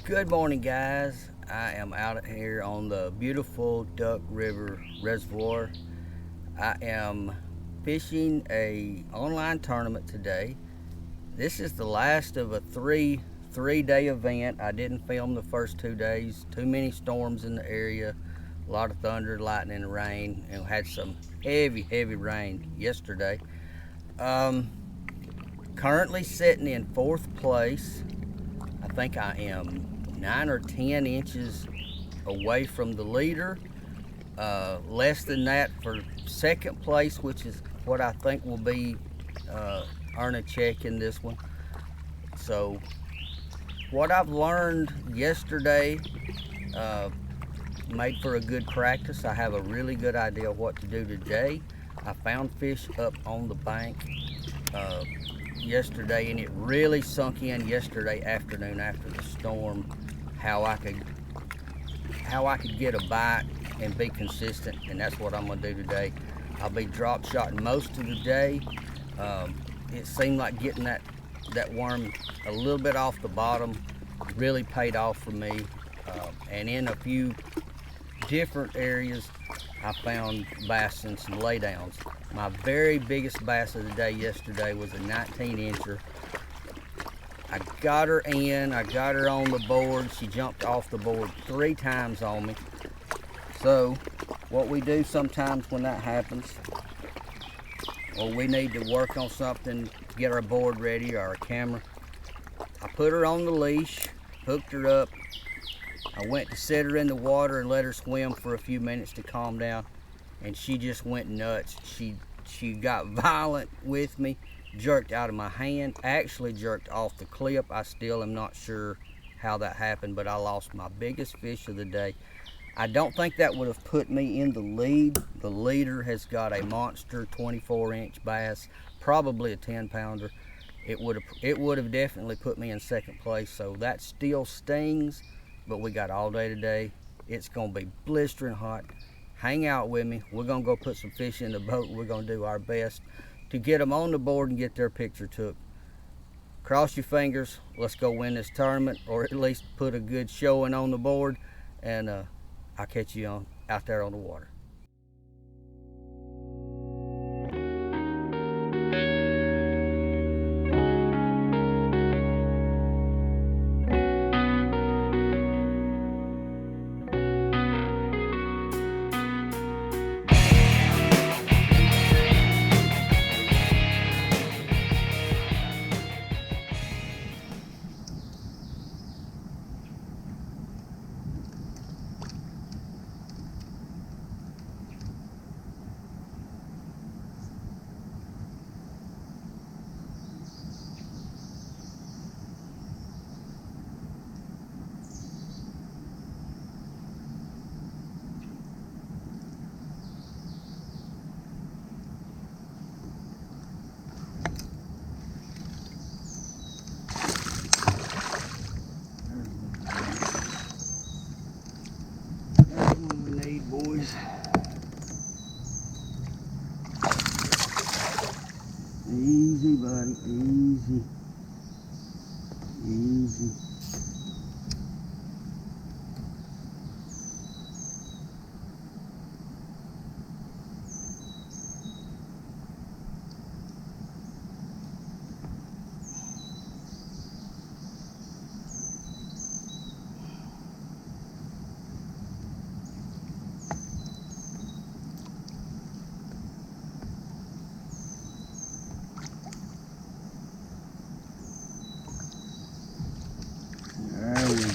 Good morning, guys. I am out here on the beautiful Duck River Reservoir. I am fishing a online tournament today. This is the last of a three-day event. I didn't film the first 2 days. Too many storms in the area. A lot of thunder, lightning, and rain, and had some heavy rain yesterday. Um, Currently sitting in fourth place. I think I am 9 or 10 inches away from the leader. Less than that for second place, which is what I think will be earn a check in this one. So what I've learned yesterday made for a good practice. I have a really good idea what to do today. I found fish up on the bank yesterday, and it really sunk in yesterday afternoon after the storm how I could get a bite and be consistent, and that's what I'm gonna do today. I'll be drop shotting most of the day. It seemed like getting that worm a little bit off the bottom really paid off for me, and in a few different areas I found bass and some laydowns. My very biggest bass of the day yesterday was a 19-incher. I got her in, I got her on the board. She jumped off the board 3 times on me. So what we do sometimes when that happens, or we need to work on something to get our board ready or our camera, I put her on the leash, hooked her up. I went to set her in the water and let her swim for a few minutes to calm down, and she just went nuts. She got violent with me, jerked out of my hand, actually jerked off the clip. I still am not sure how that happened, but I lost my biggest fish of the day. I don't think that would have put me in the lead. The leader has got a monster 24-inch bass, probably a 10-pounder. It would have definitely put me in second place, so that still stings, but we got all day today. It's gonna be blistering hot. Hang out with me. We're gonna go put some fish in the boat. We're gonna do our best to get them on the board and get their picture took. Cross your fingers. Let's go win this tournament, or at least put a good showing on the board, and I'll catch you out there on the water. Boys, easy, buddy, easy. There we go.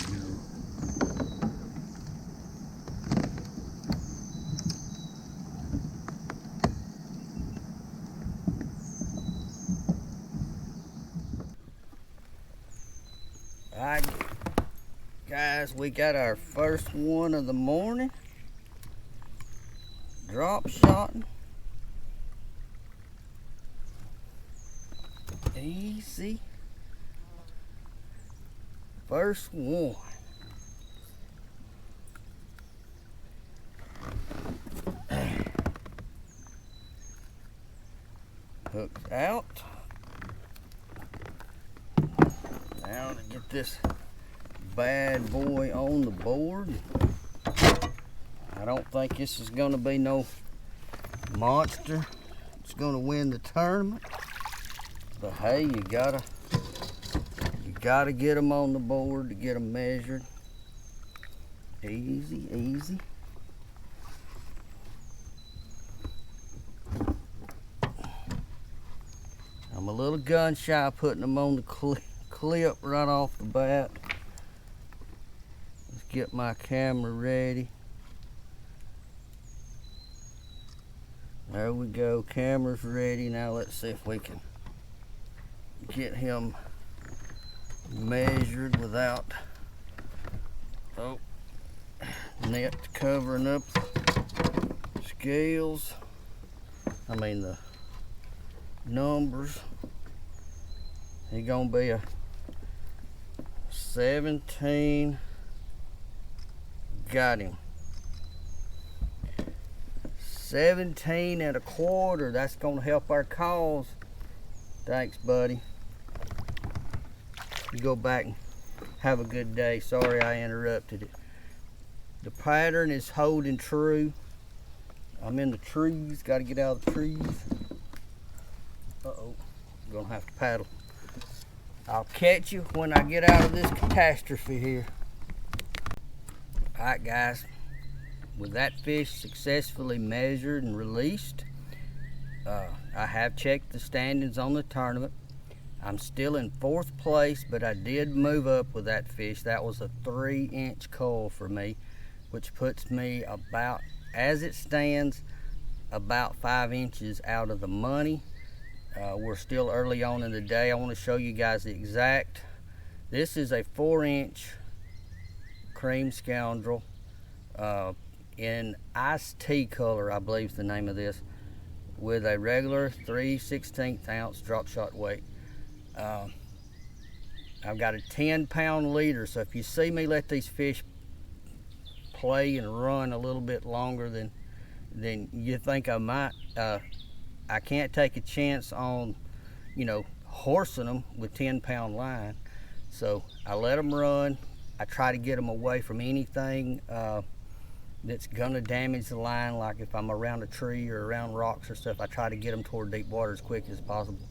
All right, guys, we got our first one of the morning. Drop shotting. Easy. First one. Hooked out. Now to get this bad boy on the board. I don't think this is gonna be no monster. It's gonna win the tournament. But hey, you gotta get them on the board to get them measured. Easy, easy. I'm a little gun shy putting them on the clip right off the bat. Let's get my camera ready. There we go, camera's ready. Now let's see if we can get him measured without net covering up the scales. I mean the numbers. He's gonna be a 17. Got him. 17 1/4. That's gonna help our cause. Thanks, buddy. You go back and have a good day. Sorry I interrupted it. The pattern is holding true. I'm in the trees. Got to get out of the trees. Uh-oh. I'm gonna have to paddle. I'll catch you when I get out of this catastrophe here. Alright guys, with that fish successfully measured and released, I have checked the standings on the tournament. I'm still in 4th place, but I did move up with that fish. That was a 3-inch cull for me, which puts me about, as it stands, about 5 inches out of the money. We're still early on in the day. I want to show you guys the exact. This is a 4-inch cream scoundrel in iced tea color, I believe is the name of this, with a regular 3/16 ounce drop shot weight. I've got a 10-pound leader, so if you see me let these fish play and run a little bit longer than you think I might, I can't take a chance on, horsing them with 10-pound line. So I let them run. I try to get them away from anything that's gonna damage the line, like if I'm around a tree or around rocks or stuff. I try to get them toward deep water as quick as possible.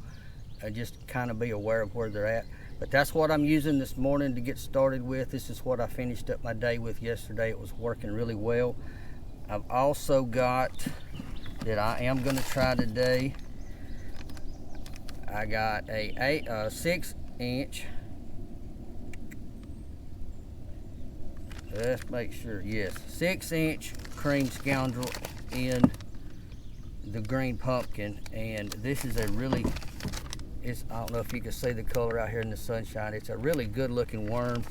Just kind of be aware of where they're at. But that's what I'm using this morning to get started with. This is what I finished up my day with yesterday. It was working really well. I've also got that I am going to try today. I got a 6-inch. Let's make sure. Yes, 6-inch cream scoundrel in the green pumpkin, and this is a really, I don't know if you can see the color out here in the sunshine. It's a really good looking worm.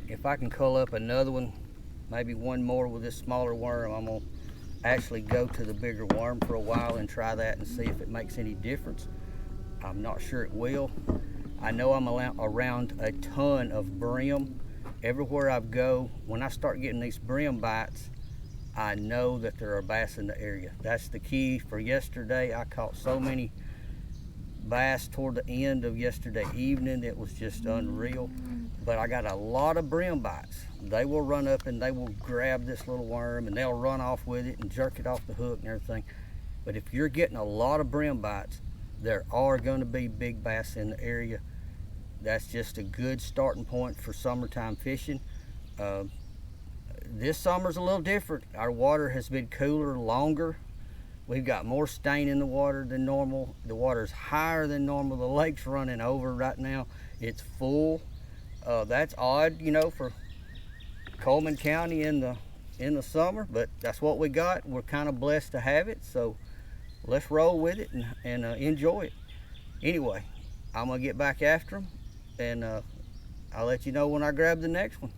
If I can cull up another one, maybe one more with this smaller worm, I'm gonna actually go to the bigger worm for a while and try that and see if it makes any difference. I'm not sure it will. I know I'm around a ton of brim. Everywhere I go, when I start getting these brim bites, I know that there are bass in the area. That's the key for yesterday. I caught so many bass toward the end of yesterday evening. It was just unreal. But I got a lot of brim bites. They will run up and they will grab this little worm and they'll run off with it and jerk it off the hook and everything. But if you're getting a lot of brim bites, there are going to be big bass in the area. That's just a good starting point for summertime fishing. This summer's a little different. Our water has been cooler longer. We've got more stain in the water than normal. The water's higher than normal. The lake's running over right now. It's full. That's odd, for Coleman County in the summer, but that's what we got. We're kind of blessed to have it, so let's roll with it and enjoy it. Anyway, I'm gonna get back after them, and I'll let you know when I grab the next one.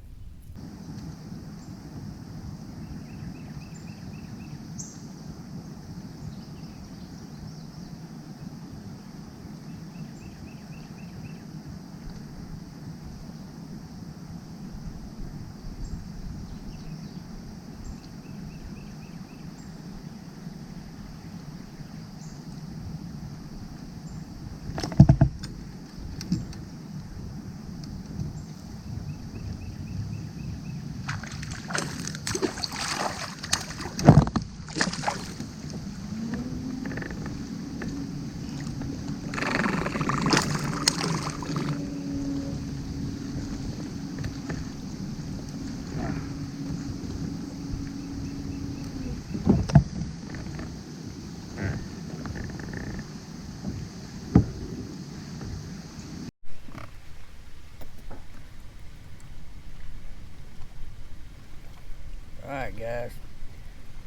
Alright guys,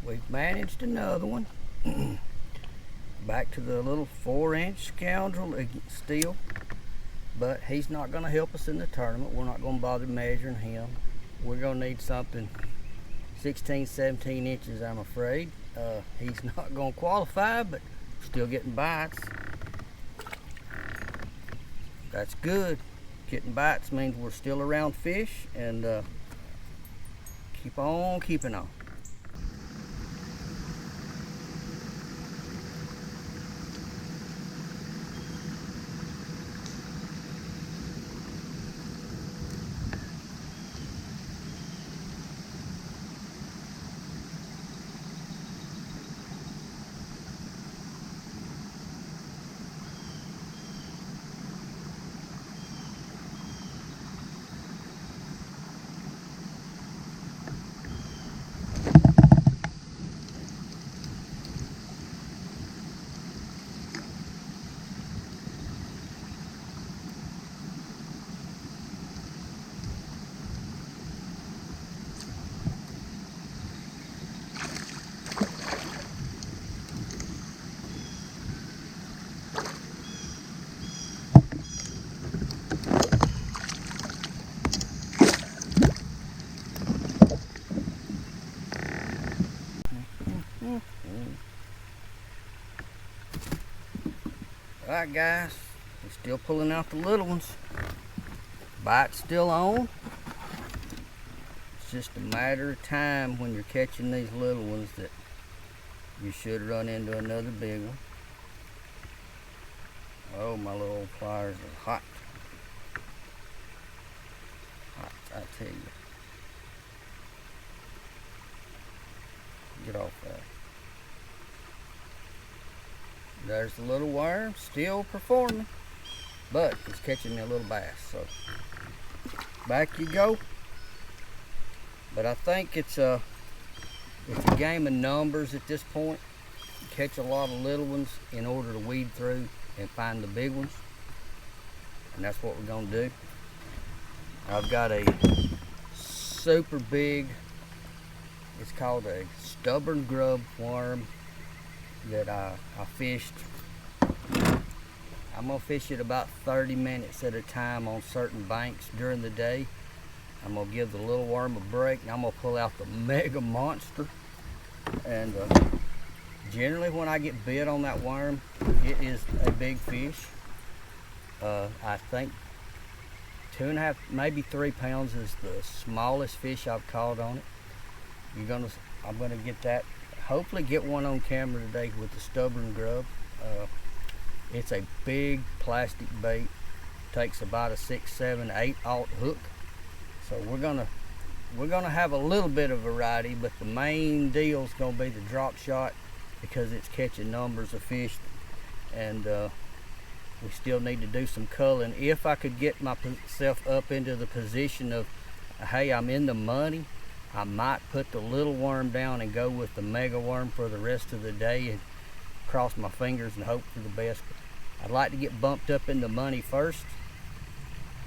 we've managed another one. Back to the little 4-inch scoundrel still, but he's not going to help us in the tournament. We're not going to bother measuring him. We're going to need something 16, 17 inches, I'm afraid. He's not going to qualify, but still getting bites. That's good. Getting bites means we're still around fish, and keep on keeping on. Alright guys, we're still pulling out the little ones. Bite's still on. It's just a matter of time when you're catching these little ones that you should run into another big one. Oh, my little old pliers are hot. Hot, I tell you. Get off that. There's the little worm, still performing, but it's catching me a little bass, so back you go. But I think it's a game of numbers at this point. You catch a lot of little ones in order to weed through and find the big ones, and that's what we're gonna do. I've got a super big, it's called a stubborn grub worm that I fished. I'm gonna fish it about 30 minutes at a time on certain banks during the day. I'm gonna give the little worm a break, and I'm gonna pull out the mega monster. And generally when I get bit on that worm, it is a big fish. I think 2.5, maybe 3 pounds is the smallest fish I've caught on it. I'm gonna get that. Hopefully get one on camera today with the stubborn grub. It's a big plastic bait. Takes about a 6, 7, 8/0 hook. So we're gonna have a little bit of variety, but the main deal is gonna be the drop shot because it's catching numbers of fish, and we still need to do some culling. If I could get myself up into the position of, hey, I'm in the money, I might put the little worm down and go with the mega worm for the rest of the day and cross my fingers and hope for the best. But I'd like to get bumped up in the money first,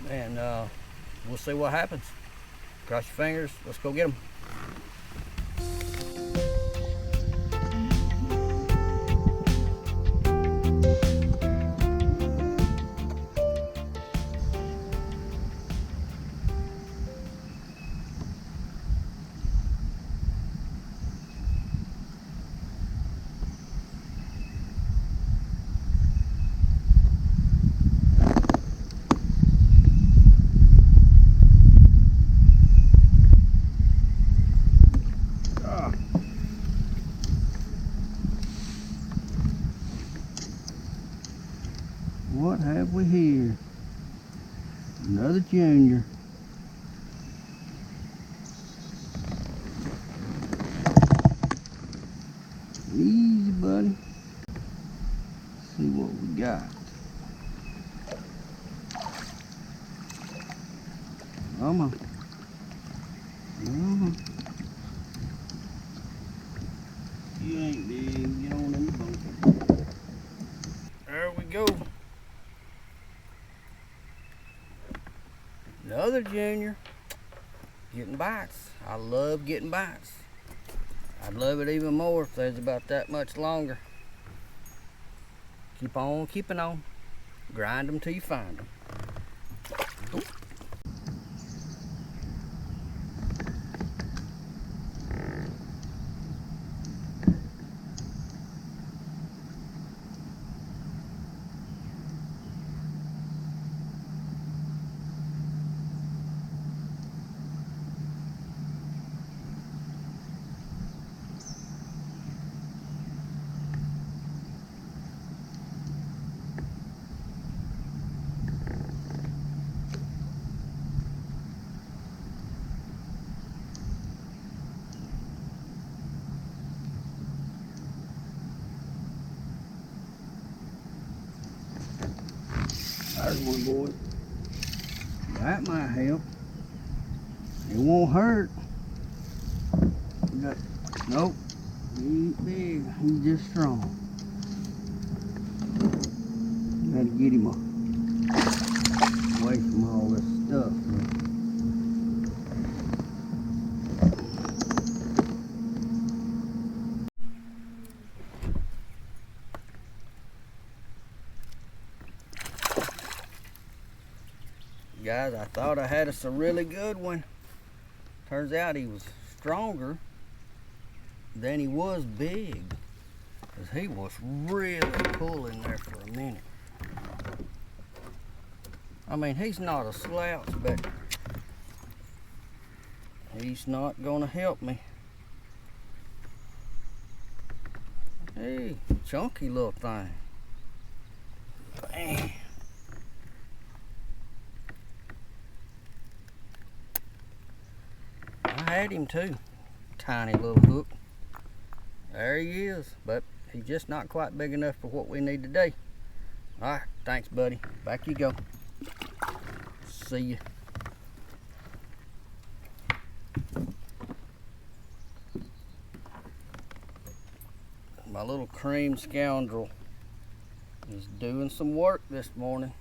and we'll see what happens. Cross your fingers, let's go get them. What have we here? Another junior. Easy, buddy. See what we got. Come on. You ain't big. Get on in the boat. There we go. Another junior. Getting bites. I love getting bites. I'd love it even more if there's about that much longer. Keep on keeping on. Grind them till you find them. There's one, boy. That might help. It won't hurt. Nope. He ain't big. He's just strong. Gotta get him away from all this stuff. Guys, I thought I had us a really good one. Turns out he was stronger than he was big, because he was really pulling there for a minute. I mean, he's not a slouch, but he's not gonna help me. Hey, chunky little thing. Bam. I had him too. Tiny little hook. There he is, but he's just not quite big enough for what we need today. All right, thanks, buddy. Back you go. See ya. My little cream scoundrel is doing some work this morning.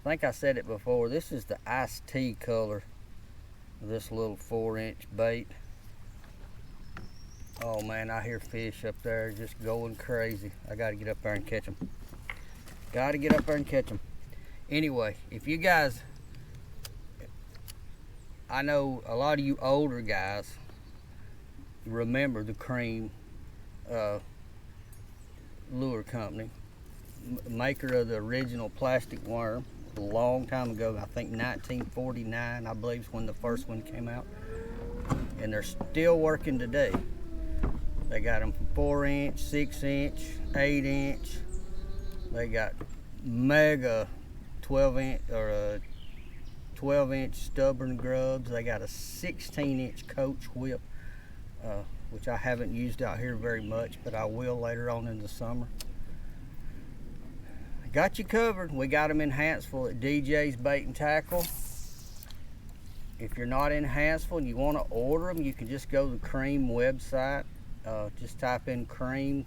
I think I said it before. This is the iced tea color of this little 4-inch bait. Oh man, I hear fish up there just going crazy. I gotta get up there and catch them. Gotta get up there and catch them. Anyway, if you guys, I know a lot of you older guys remember the Cream lure company, maker of the original plastic worm, a long time ago. I think 1949, I believe, is when the first one came out, and they're still working today. They got them from 4-inch, 6-inch, 8-inch. They got mega 12-inch or 12-inch stubborn grubs. They got a 16-inch coach whip, which I haven't used out here very much, but I will later on in the summer. Got you covered. We got them in Hanceville at DJ's Bait and Tackle. If you're not in Hanceville and you want to order them, you can just go to the Cream website. Just type in Cream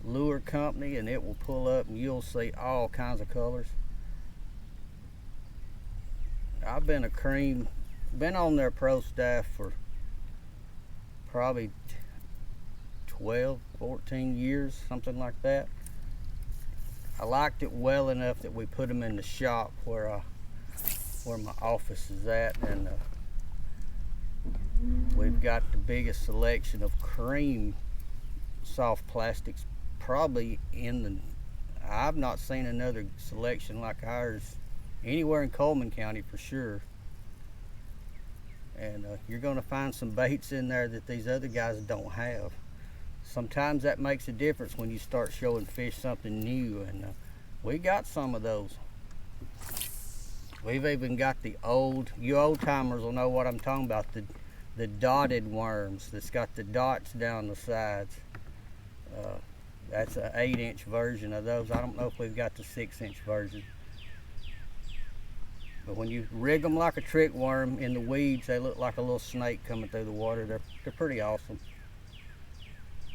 Lure Company and it will pull up and you'll see all kinds of colors. I've been on their pro staff for probably 12, 14 years, something like that. I liked it well enough that we put them in the shop where my office is at, and we've got the biggest selection of Cream soft plastics probably I've not seen another selection like ours anywhere in Coleman County for sure. And you're going to find some baits in there that these other guys don't have. Sometimes that makes a difference when you start showing fish something new, and we got some of those. We've even got you old timers will know what I'm talking about, the dotted worms that's got the dots down the sides. That's an 8-inch version of those. I don't know if we've got the 6-inch version. But when you rig them like a trick worm in the weeds, they look like a little snake coming through the water. They're pretty awesome.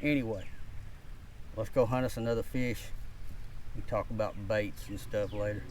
Anyway, let's go hunt us another fish. We talk about baits and stuff later.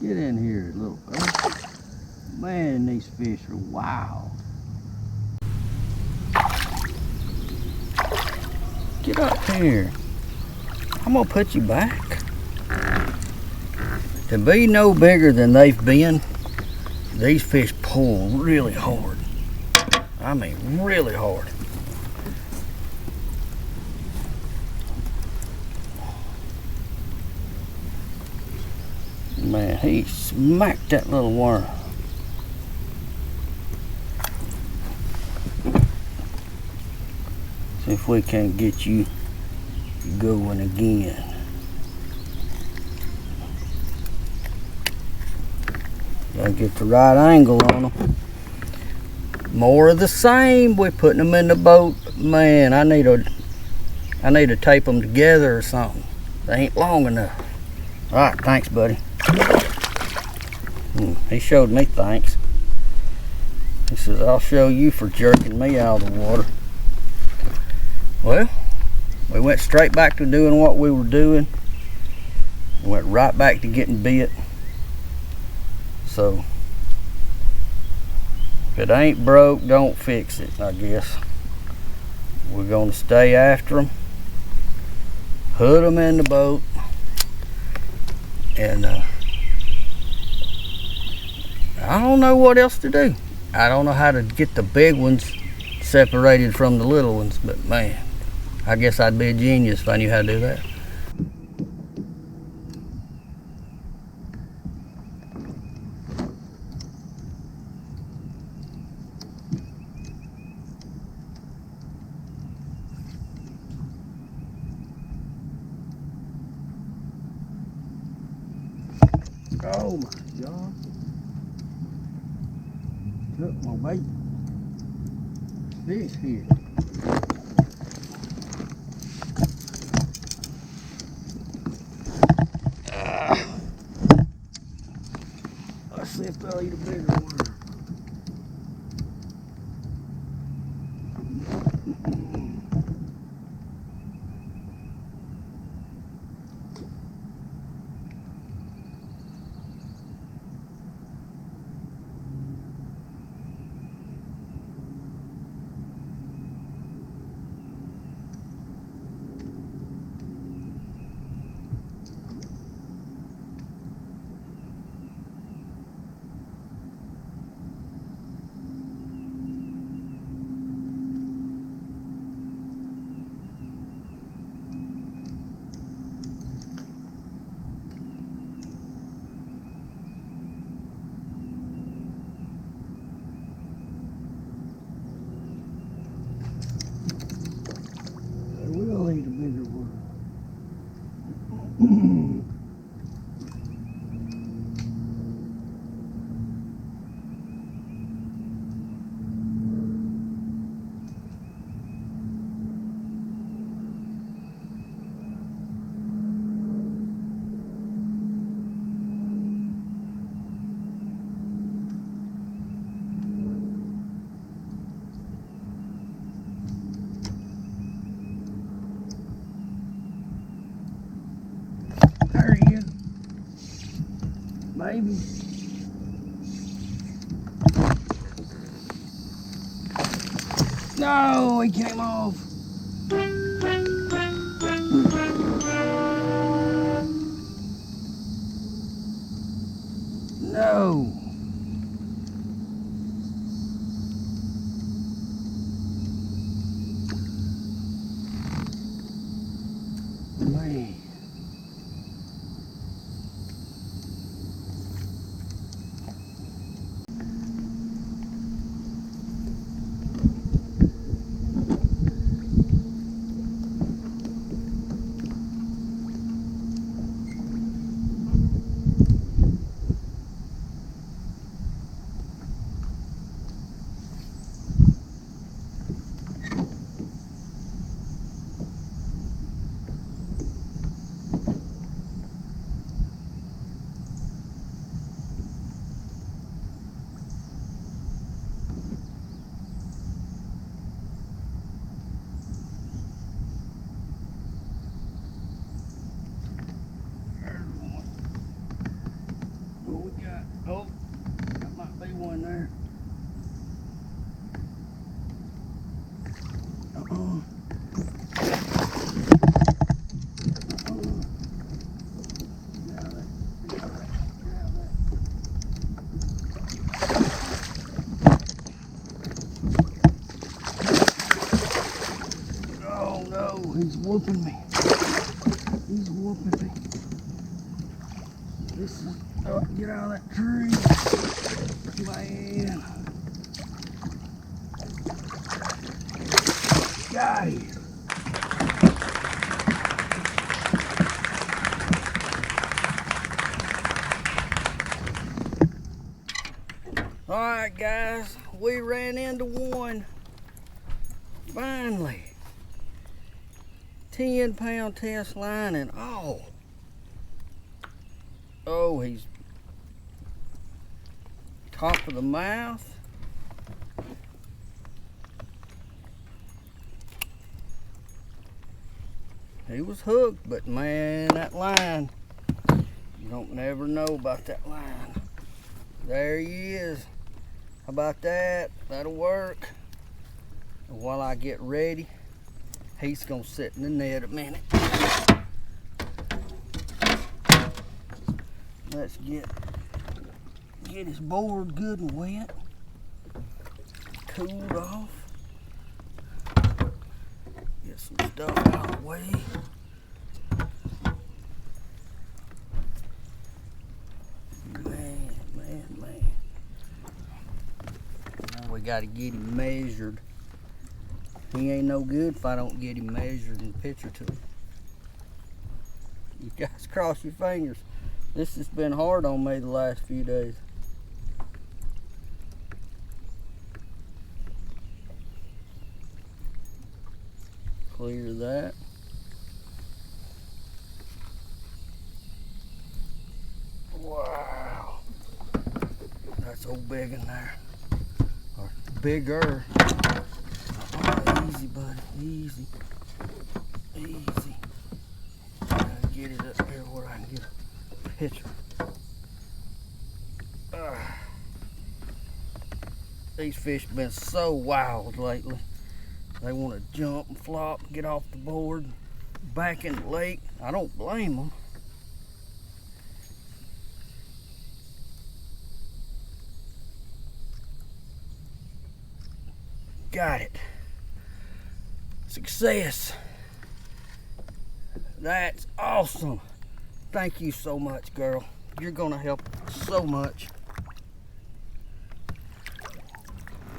Get in here, little fella. Man, these fish are wild. Get up here. I'm gonna put you back. To be no bigger than they've been, these fish pull really hard. I mean, really hard. Man, he smacked that little worm. See if we can't get you going again. Gotta get the right angle on them. More of the same. We're putting them in the boat. Man, I need to tape them together or something. They ain't long enough. All right, thanks, buddy. He showed me thanks. He says, I'll show you for jerking me out of the water. Well, we went straight back to doing what we were doing. We went right back to getting bit. So, if it ain't broke, don't fix it, I guess. We're gonna stay after them, put them in the boat, and I don't know what else to do. I don't know how to get the big ones separated from the little ones, but man, I guess I'd be a genius if I knew how to do that. Oh my God. Look, my bait. Fish here. Let's see if they'll eat a bigger one. We'll eat a bigger one. There he is. Maybe. No, he came off. No. Man. got? Oh, that might be one there. Oh no, he's whooping me. He's whooping me. This is, oh, get out of that tree. Man. Got him. Alright guys, we ran into one. Finally. 10-pound test line and all. Oh, he's top of the mouth. He was hooked, but man, that line, you don't never know about that line. There he is. How about that? That'll work. And while I get ready, he's gonna sit in the net a minute. Let's get his board good and wet, cooled off. Get some stuff out of the way. Man. Now we gotta get him measured. He ain't no good if I don't get him measured and picture to him. You guys cross your fingers. This has been hard on me the last few days. Clear that. Wow. That's old big in there. Or bigger. Oh, easy, buddy. Easy. Easy. Gotta get it up here where I can get a picture. These fish have been so wild lately. They want to jump and flop, get off the board, back in the lake. I don't blame them. Got it. Success. That's awesome. Thank you so much, girl. You're gonna help so much.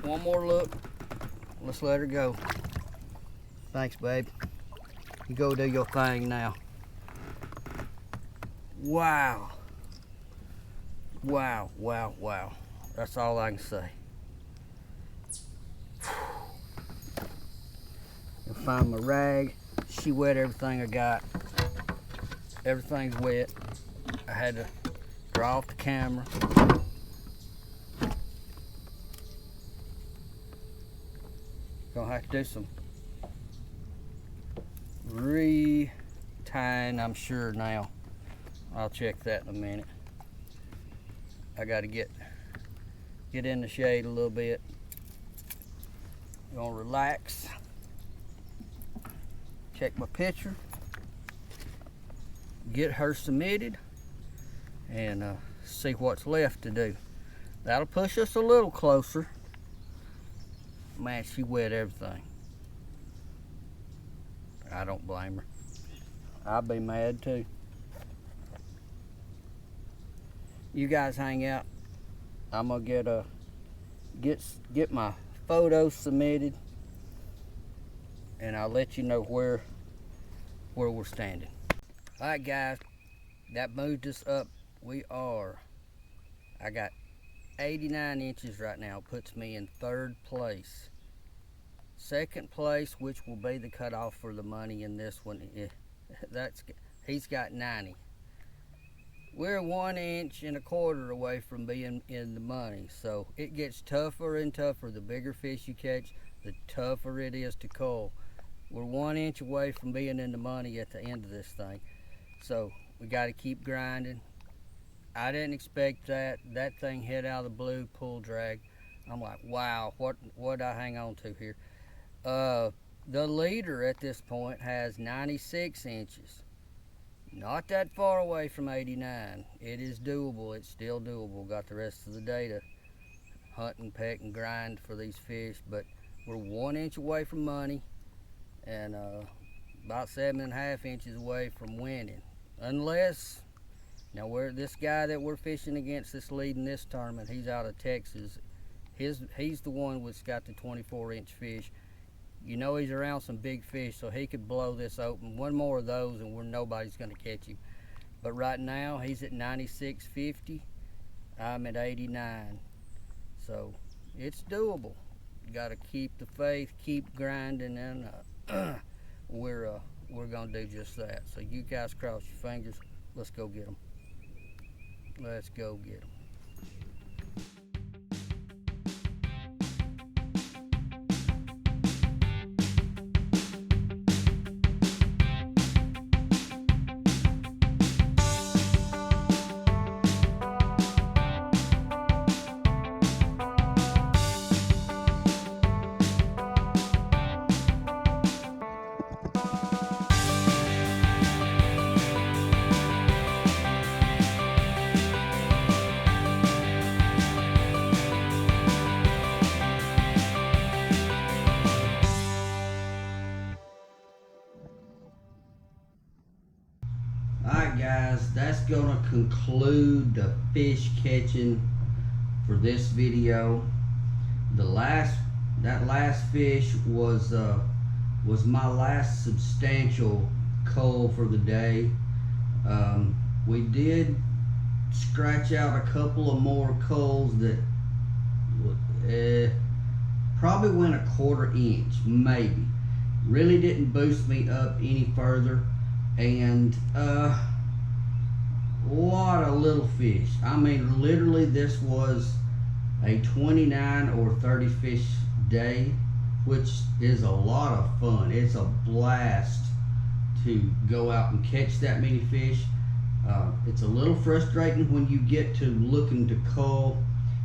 One more look. Let's let her go. Thanks, babe. You go do your thing now. Wow. Wow, wow, wow. That's all I can say. I'll find my rag. She wet everything I got. Everything's wet. I had to draw off the camera. Gonna have to do some retying, I'm sure now. I'll check that in a minute. I gotta get in the shade a little bit. Gonna relax. Check my picture. Get her submitted and see what's left to do. That'll push us a little closer. Man, she wet everything. I don't blame her. I'd be mad too. You guys hang out. I'm gonna get my photos submitted, and I'll let you know where we're standing. All right, guys, that moved us up. I got 89 inches right now, puts me in 3rd place. 2nd place, which will be the cutoff for the money in this one, he's got 90. We're 1.25 inches away from being in the money, so it gets tougher and tougher. The bigger fish you catch, the tougher it is to cull. We're 1 inch away from being in the money at the end of this thing, so we got to keep grinding. I didn't expect that. That thing hit out of the blue, pull drag. I'm like, wow, what I hang on to here? Uh, the leader at this point has 96 inches. Not that far away from 89. It is doable. It's still doable. Got the rest of the day to hunt and peck and grind for these fish, but we're 1 inch away from money and about 7.5 inches away from winning. Unless now we're this guy that we're fishing against that's leading this tournament. He's out of Texas. He's the one that's got the 24-inch fish. You know he's around some big fish, so he could blow this open. One more of those, and nobody's going to catch him. But right now he's at 96.50. I'm at 89. So it's doable. You got to keep the faith, keep grinding, and we're gonna do just that. So you guys cross your fingers. Let's go get them. Let's go get them. Alright guys, that's gonna conclude the fish catching for this video. That last fish was my last substantial cull for the day. We did scratch out a couple of more culls that probably went a 1/4 inch, maybe. Really didn't boost me up any further. And what a little fish. I mean, literally this was a 29 or 30 fish day, which is a lot of fun. It's a blast to go out and catch that many fish. It's a little frustrating when you get to looking to cull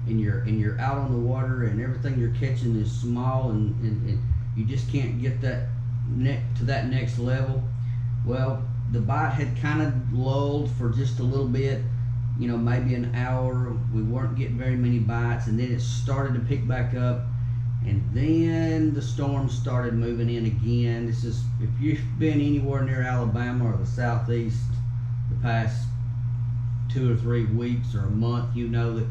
and you're out on the water and everything you're catching is small and you just can't get that to that next level. Well, the bite had kind of lulled for just a little bit, you know, maybe an hour. We weren't getting very many bites, and then it started to pick back up, and then the storm started moving in again. This is, if you've been anywhere near Alabama or the southeast the past 2 or 3 weeks or a month, you know that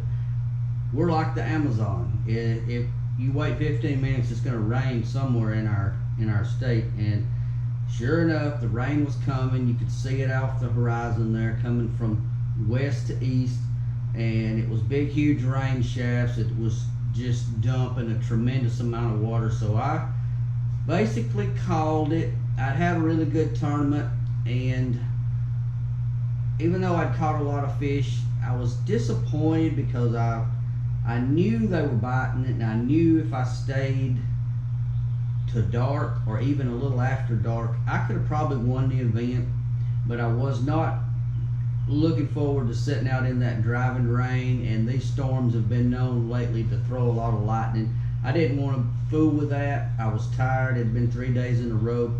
we're like the Amazon. If you wait 15 minutes, it's going to rain somewhere in our state. And sure enough, the rain was coming. You could see it off the horizon there, coming from west to east, and it was big, huge rain shafts. It was just dumping a tremendous amount of water. So I basically called it. I'd had a really good tournament, and even though I'd caught a lot of fish, I was disappointed because I knew they were biting it, and I knew if I stayed to dark or even a little after dark, I could have probably won the event. But I was not looking forward to sitting out in that driving rain, and these storms have been known lately to throw a lot of lightning. I didn't want to fool with that. I was tired. It had been 3 days in a row.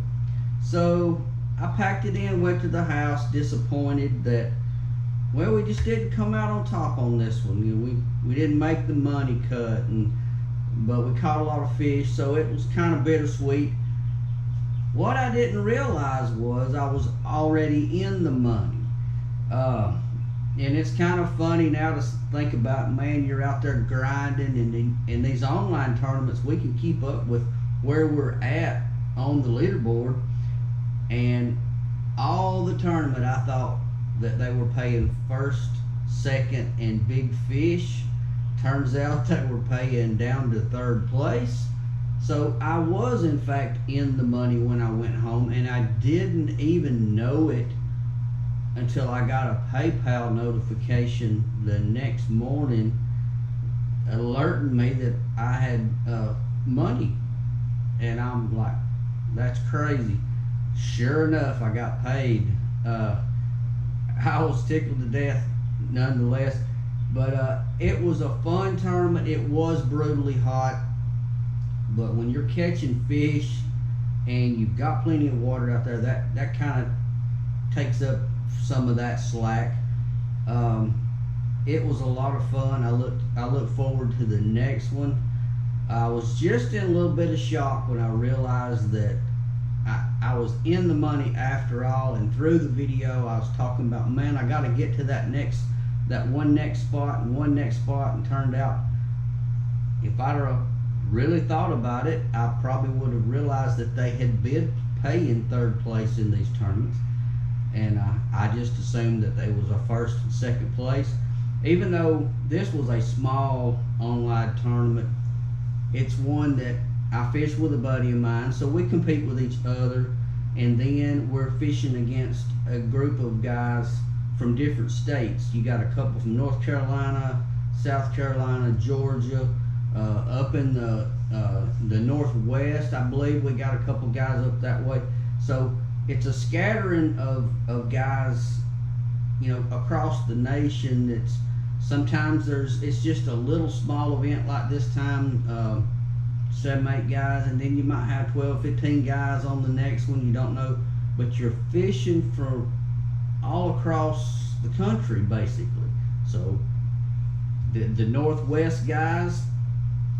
So I packed it in, went to the house, disappointed that, well, we just didn't come out on top on this one. You know, we didn't make the money cut, but we caught a lot of fish, so it was kind of bittersweet. What I didn't realize was I was already in the money. And it's kind of funny now to think about, man, you're out there grinding, and in these online tournaments, we can keep up with where we're at on the leaderboard. And all the tournament, I thought that they were paying first, second, and big fish. Turns out they were paying down to 3rd place. So I was in fact in the money when I went home, and I didn't even know it until I got a PayPal notification the next morning alerting me that I had money. And I'm like, that's crazy. Sure enough, I got paid. I was tickled to death nonetheless. But it was a fun tournament. It was brutally hot, but when you're catching fish and you've got plenty of water out there, that kind of takes up some of that slack. It was a lot of fun. I look forward to the next one. I was just in a little bit of shock when I realized that I was in the money after all, and through the video I was talking about, man, I got to get to that one next spot, and turned out, if I'd have really thought about it, I probably would have realized that they had bid paying third place in these tournaments, and I just assumed that they was a first and second place. Even though this was a small online tournament, it's one that I fish with a buddy of mine, so we compete with each other, and then we're fishing against a group of guys from different states. You got a couple from North Carolina, South Carolina, Georgia, up in the Northwest, I believe we got a couple guys up that way. So it's a scattering of guys, across the nation. It's sometimes it's just a little small event like this time, 7-8 guys, and then you might have 12-15 guys on the next one. You don't know, but you're fishing for all across the country basically. So the Northwest guys,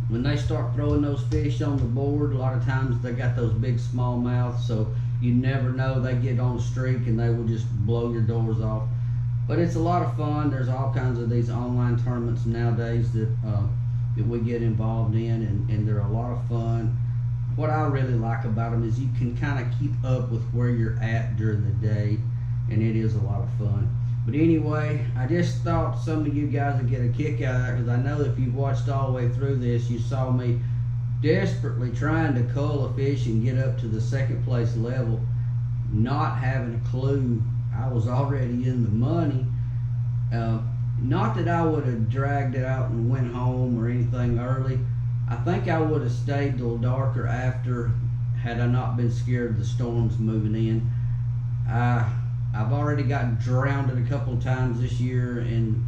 when they start throwing those fish on the board, a lot of times they got those big small mouths, so you never know, they get on a streak and they will just blow your doors off. But it's a lot of fun. There's all kinds of these online tournaments nowadays that we get involved in, and they're a lot of fun. What I really like about them is you can kind of keep up with where you're at during the day, and it is a lot of fun. But anyway, I just thought some of you guys would get a kick out of that, because I know if you've watched all the way through this, you saw me desperately trying to cull a fish and get up to the second place level, not having a clue I was already in the money. Not that I would have dragged it out and went home or anything early. I think I would have stayed till darker after, had I not been scared of the storms moving in. I've already got drowned a couple of times this year, and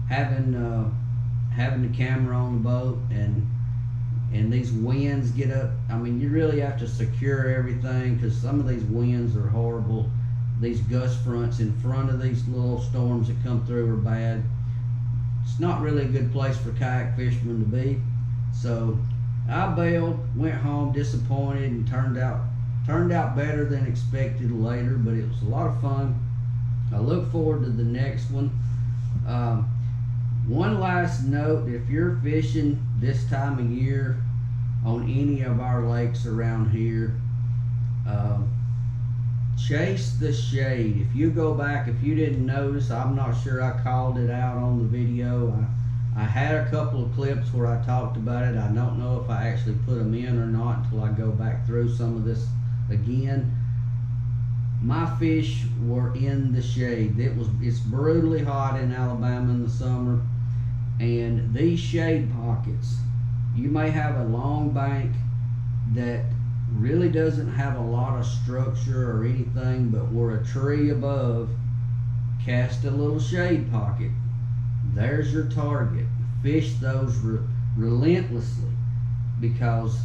having the camera on the boat, and these winds get up. I mean, you really have to secure everything, because some of these winds are horrible. These gust fronts in front of these little storms that come through are bad. It's not really a good place for kayak fishermen to be. So I bailed, went home disappointed, and turned out better than expected later, but it was a lot of fun. I look forward to the next one. One last note, if you're fishing this time of year on any of our lakes around here, chase the shade. If you go back, if you didn't notice, I'm not sure I called it out on the video. I had a couple of clips where I talked about it. I don't know if I actually put them in or not until I go back through some of this again. My fish were in the shade. It's brutally hot in Alabama in the summer, and these shade pockets, you may have a long bank that really doesn't have a lot of structure or anything, but where a tree above cast a little shade pocket, there's your target. Fish those relentlessly, because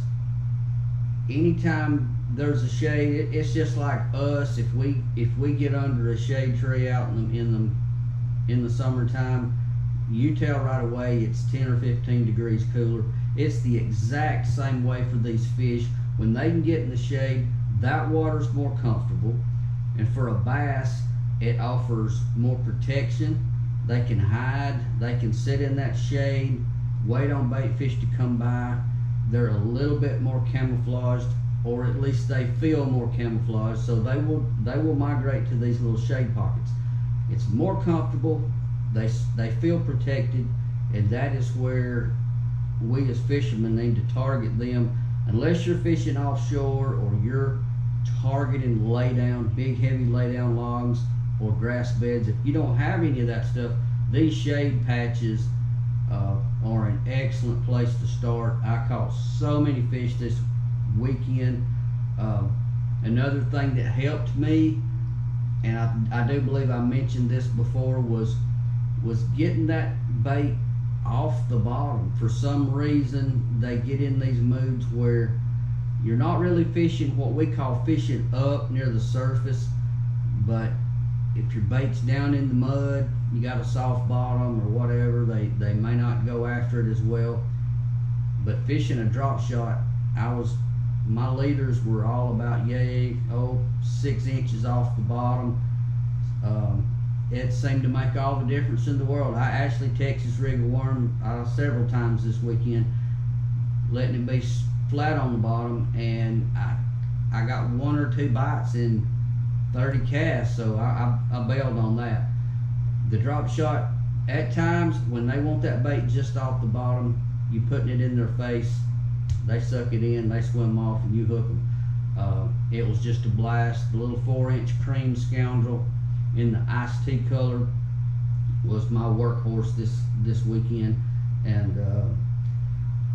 anytime there's a shade, it's just like us. If we get under a shade tree out in the summertime, you tell right away it's 10 or 15 degrees cooler. It's the exact same way for these fish. When they can get in the shade, that water's more comfortable, and for a bass, it offers more protection. They can hide, they can sit in that shade, wait on bait fish to come by. They're a little bit more camouflaged, or at least they feel more camouflaged, so they will migrate to these little shade pockets. It's more comfortable, they feel protected, and that is where we as fishermen need to target them. Unless you're fishing offshore, or you're targeting laydown, big heavy laydown logs or grass beds, if you don't have any of that stuff, these shade patches are an excellent place to start. I caught so many fish this weekend. Another thing that helped me, and I do believe I mentioned this before, was was getting that bait off the bottom. For some reason, they get in these moods where you're not really fishing what we call fishing up near the surface, but if your bait's down in the mud, you got a soft bottom or whatever, they may not go after it as well. But fishing a drop shot, my leaders were all about 6 inches off the bottom. It seemed to make all the difference in the world. I actually Texas rigged a worm several times this weekend, letting it be flat on the bottom, and I got 1 or 2 bites in 30 casts, so I bailed on that. The drop shot, at times when they want that bait just off the bottom, you putting it in their face, they suck it in, they swim off, and you hook them. It was just a blast. The little 4-inch cream scoundrel in the iced tea color was my workhorse this weekend. And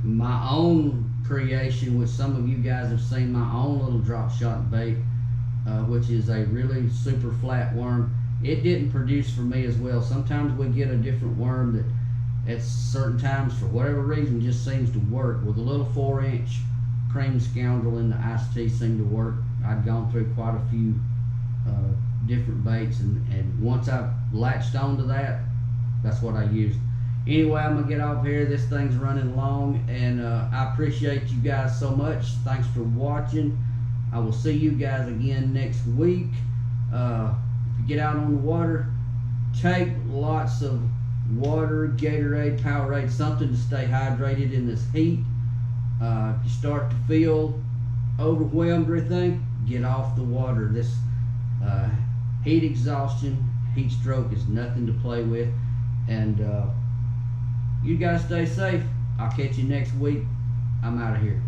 my own creation, which some of you guys have seen, my own little drop shot bait, which is a really super flat worm. It didn't produce for me as well. Sometimes we get a different worm that at certain times, for whatever reason, just seems to work. Well, the little 4-inch cream scoundrel in the iced tea seemed to work. I'd gone through quite a few different baits, and once I latched onto that, that's what I used. Anyway, I'm gonna get off here. This thing's running long, and I appreciate you guys so much. Thanks for watching. I will see you guys again next week. If you get out on the water, take lots of water, Gatorade, Powerade, something to stay hydrated in this heat. If you start to feel overwhelmed or anything, get off the water. This heat exhaustion, heat stroke is nothing to play with. And you guys stay safe. I'll catch you next week. I'm out of here.